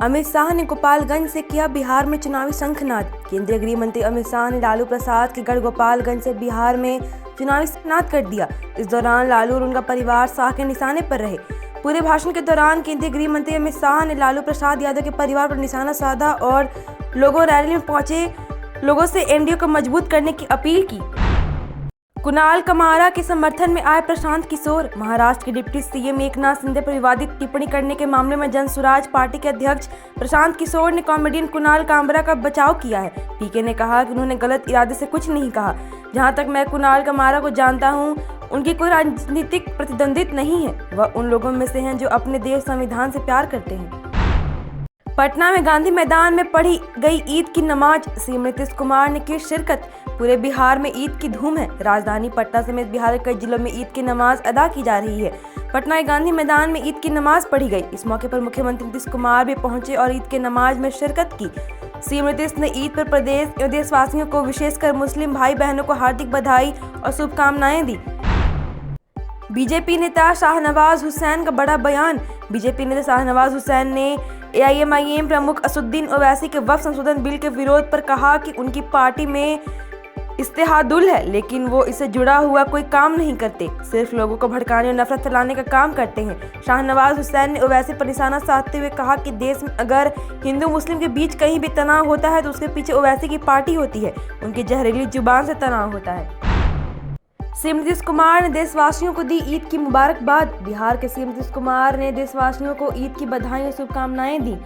अमित शाह ने गोपालगंज से किया बिहार में चुनावी शंखनाद। केंद्रीय गृह मंत्री अमित शाह ने लालू प्रसाद के गढ़ गोपालगंज से बिहार में चुनावी शंखनाद कर दिया। इस दौरान लालू और उनका परिवार शाह के निशाने पर रहे। पूरे भाषण के दौरान केंद्रीय गृह मंत्री अमित शाह ने लालू प्रसाद यादव के परिवार पर निशाना साधा और लोगों रैली में पहुंचे लोगों से एनडीए को मजबूत करने की अपील की। कुणाल कमारा के समर्थन में आए प्रशांत किशोर। महाराष्ट्र के डिप्टी सीएम एकनाथ शिंदे पर विवादित टिप्पणी करने के मामले में जनसुराज पार्टी के अध्यक्ष प्रशांत किशोर ने कॉमेडियन कुणाल कामरा का बचाव किया है। पीके ने कहा कि उन्होंने गलत इरादे से कुछ नहीं कहा। जहां तक मैं कुणाल कमारा को जानता हूं, उनकी कोई राजनीतिक प्रतिद्वंदित नहीं है। वह उन लोगों में से हैं जो अपने देश संविधान से प्यार करते हैं। पटना में गांधी मैदान में पढ़ी गई ईद की नमाज। सीएम नीतीश कुमार ने की शिरकत। पूरे बिहार में ईद की धूम है। राजधानी पटना समेत बिहार के कई जिलों में ईद की नमाज अदा की जा रही है। पटना के गांधी मैदान में ईद की नमाज पढ़ी गई। इस मौके पर मुख्यमंत्री नीतीश कुमार भी पहुंचे और ईद की नमाज में शिरकत की। सीएम नीतीश ने ईद पर प्रदेश एवं देशवासियों को, विशेषकर मुस्लिम भाई बहनों को हार्दिक बधाई और शुभकामनाएं दी। बीजेपी नेता शाहनवाज हुसैन का बड़ा बयान। बीजेपी नेता शाहनवाज हुसैन ने एआईएमआईएम प्रमुख असदुद्दीन ओवैसी के वक्फ संशोधन बिल के विरोध पर कहा कि उनकी पार्टी में इस्तेहादुल है, लेकिन वो इससे जुड़ा हुआ कोई काम नहीं करते, सिर्फ लोगों को भड़काने और नफरत फैलाने का काम करते हैं। शाहनवाज हुसैन ने ओवैसी पर निशाना साधते हुए कहा कि देश में अगर हिंदू मुस्लिम के बीच कहीं भी तनाव होता है तो उसके पीछे ओवैसी की पार्टी होती है। उनकी जहरीली जुबान से तनाव होता है। सीएम नीतीश कुमार ने देशवासियों को दी ईद की मुबारकबाद। बिहार के सीएम नीतीश कुमार ने देशवासियों को ईद की बधाई और शुभकामनाएं दी।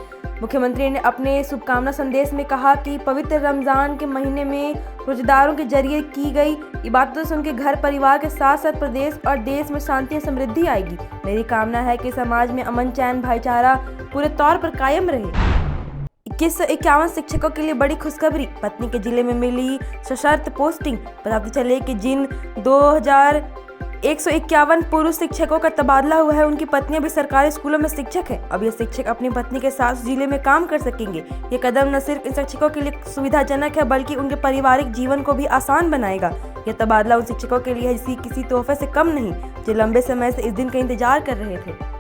मुख्यमंत्री ने अपने शुभकामना संदेश में कहा कि पवित्र रमजान के महीने में रोजेदारों के जरिए की गई इबादतों से उनके घर परिवार के साथ साथ प्रदेश और देश में शांति और समृद्धि आएगी। मेरी कामना है कि समाज में अमन, चैन, भाईचारा पूरे तौर पर कायम रहे। 2151 शिक्षकों के लिए बड़ी खुशखबरी। पत्नी के जिले में मिली सशर्त पोस्टिंग। पता चले कि जिन 2151 पुरुष शिक्षकों का तबादला हुआ है, उनकी पत्नियां भी सरकारी स्कूलों में शिक्षक हैं। अब ये शिक्षक अपनी पत्नी के साथ जिले में काम कर सकेंगे। ये कदम न सिर्फ इन शिक्षकों के लिए सुविधाजनक है, बल्कि उनके पारिवारिक जीवन को भी आसान बनाएगा। यह तबादला उन शिक्षकों के लिए किसी तोहफे से कम नहीं, जो लंबे समय से इस दिन का इंतजार कर रहे थे।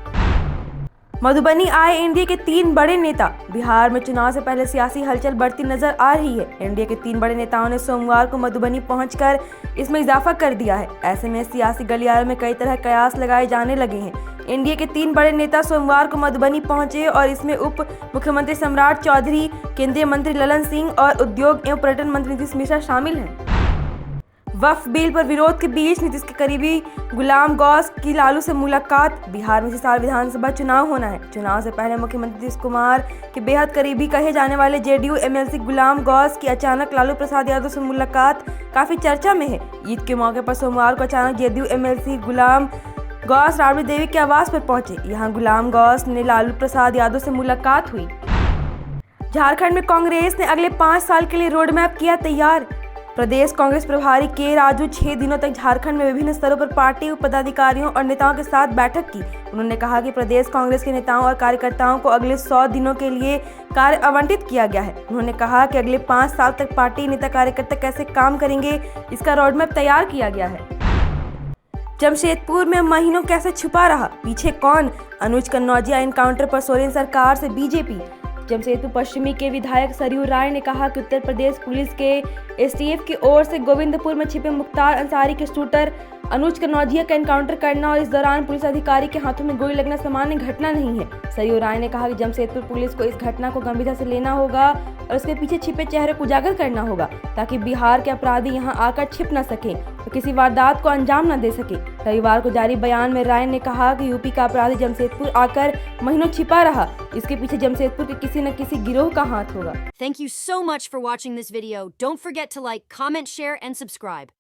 मधुबनी आए एनडीए के 3 बड़े नेता। बिहार में चुनाव से पहले सियासी हलचल बढ़ती नजर आ रही है। एनडीए के 3 बड़े नेताओं ने सोमवार को मधुबनी पहुंचकर इसमें इजाफा कर दिया है। ऐसे में सियासी गलियारों में कई तरह कयास लगाए जाने लगे हैं। एनडीए के 3 बड़े नेता सोमवार को मधुबनी पहुंचे और इसमें उप मुख्यमंत्री सम्राट चौधरी, केंद्रीय मंत्री ललन सिंह और उद्योग एवं पर्यटन मंत्री नीतीश मिश्रा शामिल हैं। वक्फ बिल पर विरोध के बीच नीतीश के करीबी गुलाम गौस की लालू से मुलाकात। बिहार में इसी साल विधानसभा चुनाव होना है। चुनाव से पहले मुख्यमंत्री नीतीश कुमार के बेहद करीबी कहे जाने वाले जेडीयू एमएलसी गुलाम गौस की अचानक लालू प्रसाद यादव से मुलाकात काफी चर्चा में है। ईद के मौके पर सोमवार को अचानक जेडीयू एमएलसी गुलाम गौस राबड़ी देवी के आवास पर पहुंचे। यहाँ गुलाम गौस ने लालू प्रसाद यादव से मुलाकात हुई। झारखंड में कांग्रेस ने अगले 5 साल के लिए रोड मैप किया तैयार। प्रदेश कांग्रेस प्रभारी के राजू 6 दिनों तक झारखंड में विभिन्न स्तरों पर पार्टी पदाधिकारियों और नेताओं के साथ बैठक की। उन्होंने कहा कि प्रदेश कांग्रेस के नेताओं और कार्यकर्ताओं को अगले 100 दिनों के लिए कार्य आवंटित किया गया है। उन्होंने कहा कि अगले 5 साल तक पार्टी नेता कार्यकर्ता कैसे काम करेंगे, इसका रोडमैप तैयार किया गया है। जमशेदपुर में महीनों कैसे छुपा रहा, पीछे कौन? अनुज कन्नौजिया एनकाउंटर पर सोरेन सरकार से बीजेपी। जमशेदपुर पश्चिमी के विधायक सरयू राय ने कहा कि उत्तर प्रदेश पुलिस के एसटीएफ की ओर से गोविंदपुर में छिपे मुख्तार अंसारी के शूटर अनुज कन्नौजिया का एनकाउंटर करना और इस दौरान पुलिस अधिकारी के हाथों में गोली लगना सामान्य घटना नहीं है। सरयू राय ने कहा कि जमशेदपुर पुलिस को इस घटना को गंभीरता से लेना होगा और उसके पीछे छिपे चेहरे को उजागर करना होगा, ताकि बिहार के अपराधी यहां आकर छिप न सकें और किसी वारदात को अंजाम न दे सके। रविवार को जारी बयान में राय ने कहा कि यूपी का अपराधी जमशेदपुर आकर महीनों छिपा रहा, इसके पीछे जमशेदपुर के किसी न किसी गिरोह का हाथ होगा। Thank you so much for watching this video. Don't forget to like, comment, share and subscribe.